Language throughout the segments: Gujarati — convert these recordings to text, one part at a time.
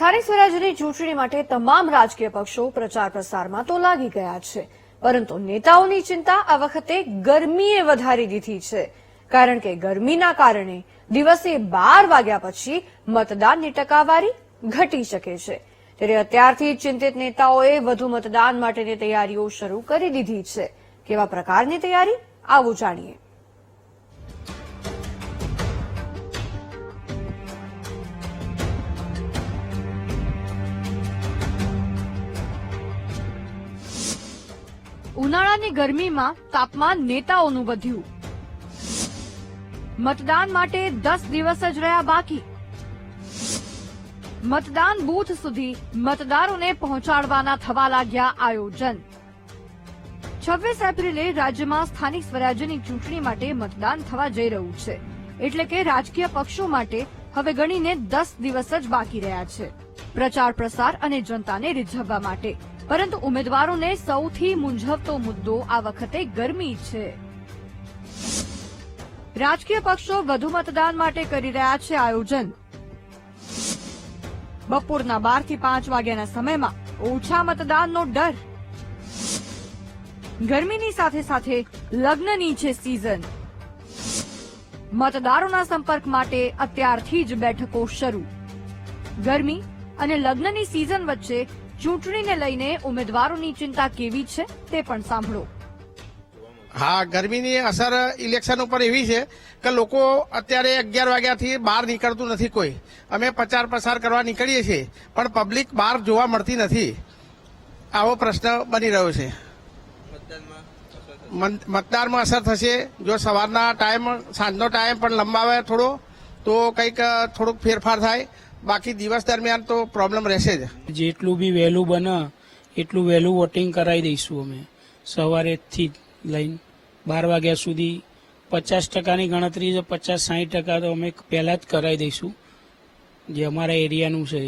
સ્થાનિક સ્વરાજ્યની ચૂંટણી માટે તમામ રાજકીય પક્ષો પ્રચાર પ્રસારમાં તો લાગી ગયા છે, પરંતુ નેતાઓની ચિંતા આ વખતે ગરમીએ વધારી દીધી છે. કારણ કે ગરમીના કારણે દિવસે 12 વાગ્યા પછી મતદાનની ટકાવારી ઘટી શકે છે. ત્યારે અત્યારથી ચિંતિત નેતાઓએ વધુ મતદાન માટેની તૈયારીઓ શરૂ કરી દીધી છે. કેવા પ્રકારની તૈયારી, આવું જાણીએ. ઉનાળાની ગરમીમાં તાપમાન નેતાઓનું વધ્યું. મતદાન માટે 10 દિવસ જ રહ્યા બાકી. મતદાન બૂથ સુધી મતદારોને પહોંચાડવાના થવા લાગ્યા આયોજન. 26 એપ્રિલે રાજ્યમાં સ્થાનિક સ્વરાજ્યની ચૂંટણી માટે મતદાન થવા જઈ રહ્યું છે. એટલે કે રાજકીય પક્ષો માટે હવે ગણીને 10 દિવસ જ બાકી રહ્યા છે પ્રચાર પ્રસાર અને જનતાને રીઝવવા માટે. પરંતુ ઉમેદવારોને સૌથી મૂંઝવતો મુદ્દો આ વખતે ગરમી છે. રાજકીય પક્ષો વધુ મતદાન માટે કરી રહ્યા છે આયોજન. બપોરના 12 થી 5 વાગ્યાના સમયમાં ઓછા મતદાનનો ડર. ગરમીની સાથે સાથે લગ્નની છે સીઝન. મતદારોના સંપર્ક માટે અત્યારથી જ બેઠકો શરૂ. ગરમી અને લગ્નની સીઝન વચ્ચે ચૂંટણીને લઈને ઉમેદવારોની ચિંતા કેવી છે તે પણ સાંભળો. હા, ગરમીની અસર ઇલેક્શન ઉપર એવી છે કે લોકો અત્યારે 11 વાગ્યાથી બહાર નીકળતું નથી કોઈ. અમે પ્રચાર પ્રસાર કરવા નીકળીએ છીએ પણ પબ્લિક બહાર જોવા મળતી નથી. આવો પ્રશ્ન બની રહ્યો છે. મતદાનમાં અસર થશે જો સવારના ટાઈમ સાંજનો ટાઈમ પણ લંબાવે થોડો તો કંઈક થોડુંક ફેરફાર થાય. બાકી દિવસ દરમિયાન તો પ્રોબ્લેમ રહેશે જ. જેટલું બી વહેલું બને એટલું વહેલું વોટિંગ કરાવી દઈશું. અમે સવારેથી લઈને 12 વાગ્યા સુધી 50%ની ગણતરી છે. 50-60% તો અમે પહેલા જ કરાવી દઈશું જે અમારા એરિયાનું છે.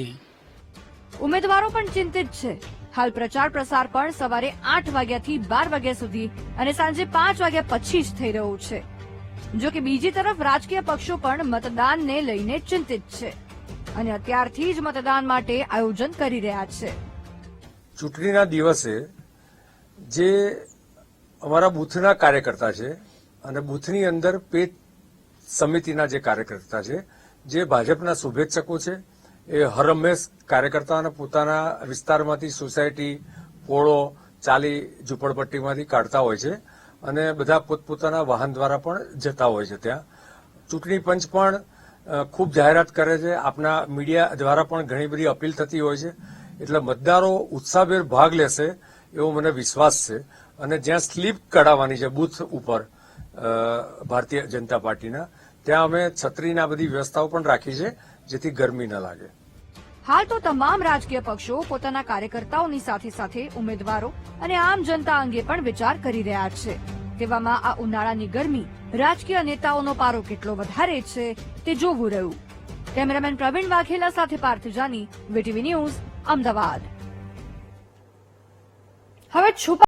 ઉમેદવારો પણ ચિંતિત છે. હાલ પ્રચાર પ્રસાર પણ સવારે 8 વાગ્યાથી 12 વાગ્યા સુધી અને સાંજે 5 વાગ્યા પછી જ થઈ રહ્યું છે. જો કે બીજી તરફ રાજકીય પક્ષો પણ મતદાનને લઈને ચિંતિત છે અને અત્યારથી જ મતદાન માટે આયોજન કરી રહ્યા છે. ચૂંટણીના દિવસે જે અમારા બૂથના કાર્યકર્તા છે અને બૂથની અંદર પેજ સમિતિના જે કાર્યકર્તા છે, જે ભાજપના શુભેચ્છકો છે, એ હરહંમેશ કાર્યકર્તાઓને પોતાના વિસ્તારમાંથી સોસાયટી, પોળો, ચાલી, ઝૂંપડપટ્ટીમાંથી કાઢતા હોય છે અને બધા પોતપોતાના વાહન દ્વારા પણ જતા હોય છે. ત્યાં ચૂંટણી પંચ પણ ખૂબ જાહેરાત કરે છે. આપના મીડિયા દ્વારા પણ ઘણી બધી અપીલ થતી હોય છે. એટલે મતદારો ઉત્સાહભેર ભાગ લેશે એવો મને વિશ્વાસ છે. અને જ્યાં સ્લીપ કઢાવવાની છે બૂથ ઉપર ભારતીય જનતા પાર્ટીના, ત્યાં અમે છત્રીના બધી વ્યવસ્થાઓ પણ રાખી છે જેથી ગરમી ન લાગે. હાલ તો તમામ રાજકીય પક્ષો પોતાના કાર્યકર્તાઓની સાથે સાથે ઉમેદવારો અને આમ જનતા અંગે પણ વિચાર કરી રહ્યા છે. તેવામાં આ ઉનાળાની ગરમી રાજકીય નેતાઓનો પારો કેટલો વધારે છે તે જોવું રહ્યું. કેમેરામેન પ્રવીણ વાઘેલા સાથે પાર્થ જાની, વીટીવી ન્યૂઝ, અમદાવાદ. હવે છુપા